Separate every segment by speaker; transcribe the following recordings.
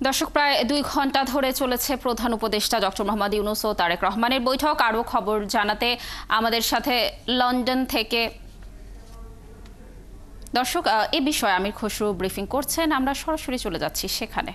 Speaker 1: দর্শক, প্রায় 2 ঘন্টা ধরে চলেছে প্রধান উপদেষ্টা ডক্টর মোহাম্মদ ইউনূস ও তারেক রহমানের বৈঠক। আরও খবর জানাতে আমাদের সাথে লন্ডন থেকে দর্শক এ বিষয়ে আমির খসরু ব্রিফিং করছেন। আমরা সরাসরি চলে যাচ্ছি সেখানে।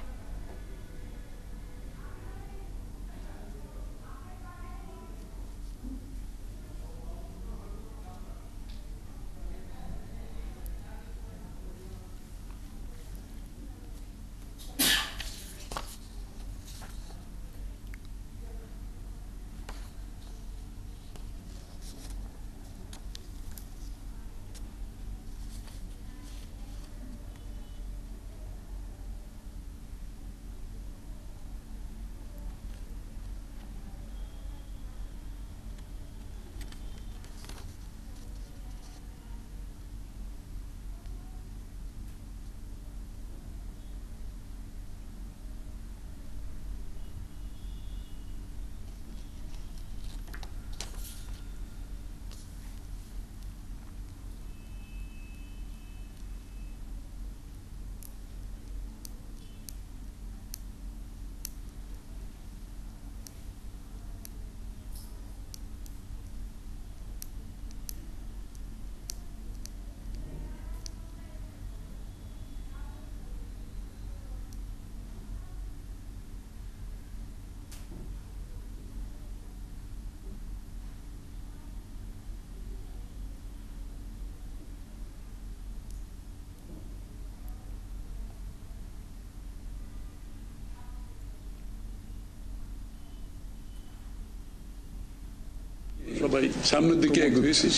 Speaker 2: সবাই সামনের দিকে এগোচ্ছি।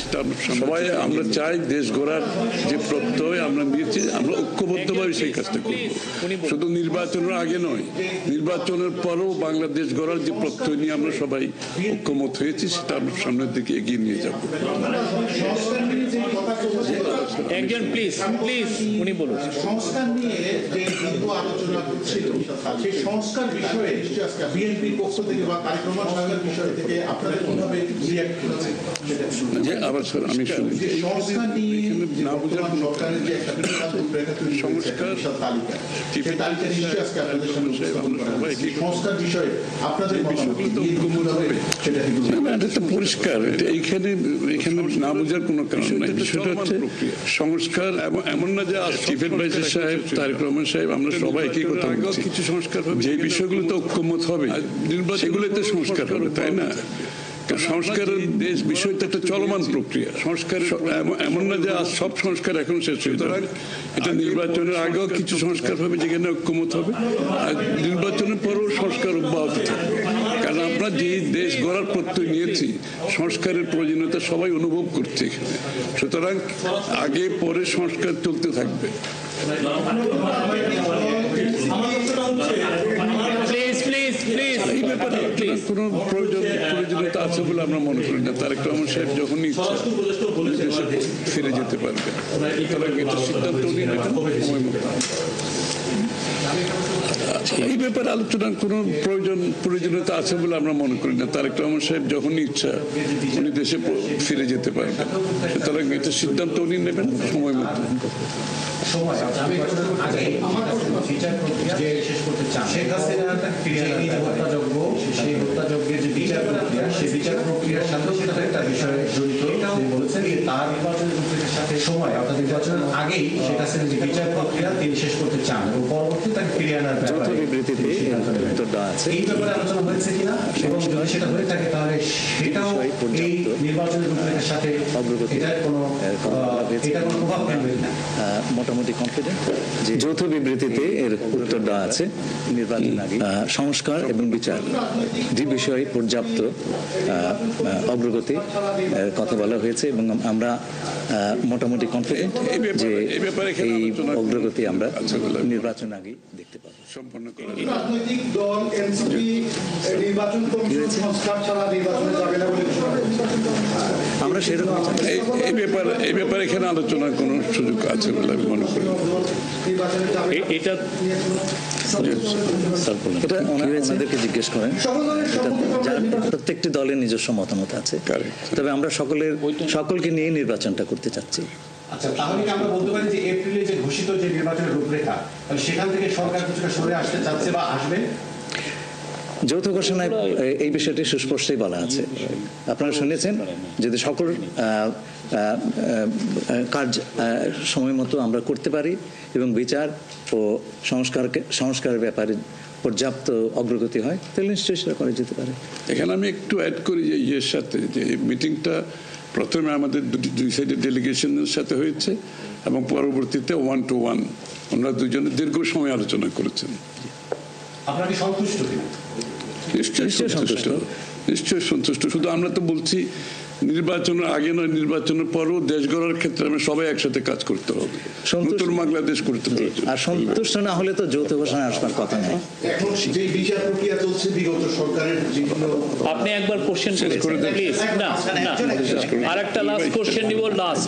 Speaker 2: সবাই আমরা চাই দেশ গড়ার যে প্রত্যয় আমরা নিয়েছি, আমরা ঐক্যবদ্ধভাবে সেই কাজটা করব। শুধু নির্বাচনের আগে নয়, নির্বাচনের পরেও বাংলাদেশ গড়ার যে প্রত্যয় নিয়ে আমরা সবাই ঐক্যমত হয়েছি, সেটা আমরা সামনের দিকে এগিয়ে নিয়ে যাব।
Speaker 3: একজন প্লিজ উনি বলুন।
Speaker 4: সংস্কার নিয়ে যে দীর্ঘ আলোচনা ছিল, সেই সংস্কার বিষয়ে বিএনপির পক্ষ থেকে বা কার্যক্রম সংস্কার বিষয় থেকে আপনাদের কিভাবে রিঅ্যাক্ট করেছেন?
Speaker 2: যে আবার স্যার আমি শুনি
Speaker 4: সংস্কার নিয়ে
Speaker 2: না বুঝার
Speaker 4: সরকারের যে একটা সংস্কার তালিকা, সেই তালিকা নিশ্চয়ই আজকে আপনাদের সামনে উপস্থাপন করা হয়েছে। সংস্কার বিষয়ে আপনাদের
Speaker 2: এটা তো পরিষ্কার। এইখানে না বোঝার কোনো কারণ নাই। বিষয়টা হচ্ছে সংস্কার এমন না যে চিফ অ্যাডভাইজার সাহেব, তারেক রহমান সাহেব, আমরা সবাই একই কথা বলছি। কিছু সংস্কার হবে, যে বিষয়গুলো তো ঐক্যমত হবে, সেগুলোতে সংস্কার হবে, তাই না? সংস্কারের দেশ বিষয় তো একটা চলমান প্রক্রিয়া। সংস্কার এমন না যে সব সংস্কার এখন শেষ হয়ে যাবে। এটা নির্বাচনের আগেও কিছু সংস্কার হবে যেখানে ঐক্যমত হবে, আর নির্বাচনের পরেও সংস্কার অব্যাহত থাকবে। কারণ আমরা যে দেশ গড়ার প্রত্যয় নিয়েছি, সংস্কারের প্রয়োজনীয়তা সবাই অনুভব করছে এখানে। সুতরাং আগে পরে সংস্কার চলতে থাকবে। এই ব্যাপারে কোনো প্রয়োজনীয়তা আছে বলে আমরা মনে করি না। তারেক রহমান সাহেব যখনই ইচ্ছা দেশে ফিরে যেতে পারবে। সুতরাং এটা সিদ্ধান্ত উনি নেবেন সময় মতো। এই ব্যাপারে আলোচনার কোনো প্রয়োজনীয়তা আছে বলে আমরা মনে করি না। তারেক রহমান সাহেব যখনই ইচ্ছা উনি দেশে ফিরে যেতে পারবেন। সুতরাং এটা সিদ্ধান্ত উনি নেবেন সময় মতো।
Speaker 4: তিনি শেষ করতে চান এবং পরবর্তী তাকে ফিরিয়ে আনার
Speaker 5: বিবৃতিতে আছে।
Speaker 4: এই ব্যাপারে আলোচনা হয়েছে কিনা, এবং যদি সেটা হয়ে থাকে তাহলে সেটাও এই নির্বাচনের রূপরেখার সাথে এটার কোনো প্রভাব ফেলবে কিনা?
Speaker 5: মোটামুটি কনফিডেন্ট যে যৌথ বিবৃতিতে এর উত্তর দেওয়া আছে। নির্বাচন আগে সংস্কার এবং বিচার যে বিষয়ে পর্যাপ্ত অগ্রগতি কথা বলা হয়েছে, এবং আমরা মোটামুটি কনফিডেন্ট যে এই অগ্রগতি আমরা নির্বাচন আগে দেখতে পাবো।
Speaker 2: সম্পন্ন করা
Speaker 4: রাজনৈতিক দল এনসিপি নির্বাচন কমিশন সংস্কার ছাড়া নির্বাচনে যাবে না বলে
Speaker 5: আমরা সেরকম
Speaker 2: এই ব্যাপারে এখানে আলোচনার কোনো সুযোগ আছে বলে আমি মনে করি।
Speaker 3: এটা
Speaker 5: এটা ওনাদেরকে জিজ্ঞেস করেন। প্রত্যেকটি দলের নিজস্ব মতামত আছে, তবে আমরা সকলকে নিয়ে নির্বাচনটা করতে চাচ্ছি।
Speaker 6: আচ্ছা, তাহলে কি আমরা বলতে পারি যে এপ্রিলে যে ঘোষিত যে নির্বাচনের রূপরেখা, তাহলে সেখান থেকে সরকার কিছুটা সরে আসতে চাচ্ছে বা আসবে?
Speaker 5: যৌথ ঘোষণায় এই বিষয়টি সুস্পষ্টই বলা আছে। আপনারা শুনেছেন যদি সকল কাজ সময় মতো আমরা করতে পারি এবং বিচার ও সংস্কারের ব্যাপারে পর্যাপ্ত অগ্রগতি হয় তাহলে নিশ্চয়ই সেটা করা যেতে পারে।
Speaker 2: এখানে আমি একটু অ্যাড করি যে ইয়ের সাথে যে মিটিংটা প্রথমে আমাদের দুই সাইডের ডেলিগেশনের সাথে হয়েছে এবং পরবর্তীতে 1-to-1 ওনারা দুজনে দীর্ঘ সময় আলোচনা করেছেন।
Speaker 6: আপনারা কি সন্তুষ্ট কিনা?
Speaker 2: নিশ্চয়ই সন্তুষ্ট, নিশ্চয়ই সন্তুষ্ট। শুধু আমরা তো বলছি নির্বাচনের আগে নয়, নির্বাচনের পরও দেশ গড়ার ক্ষেত্রে আমরা সবাই একসাথে কাজ করতে হবে, নতুন বাংলাদেশ করতে হবে।
Speaker 5: আর সন্তুষ্ট না হলে তো যৌথ ঘোষণা আসবার কথা নয়।
Speaker 4: এখন যে বিচার প্রক্রিয়া চলছে বিগত সরকারের বিভিন্ন,
Speaker 3: আপনি একবার কোশ্চেন
Speaker 2: শেষ করে দেন।
Speaker 3: প্লিজ। না, আর একটা লাস্ট কোশ্চেন নিব, লাস্ট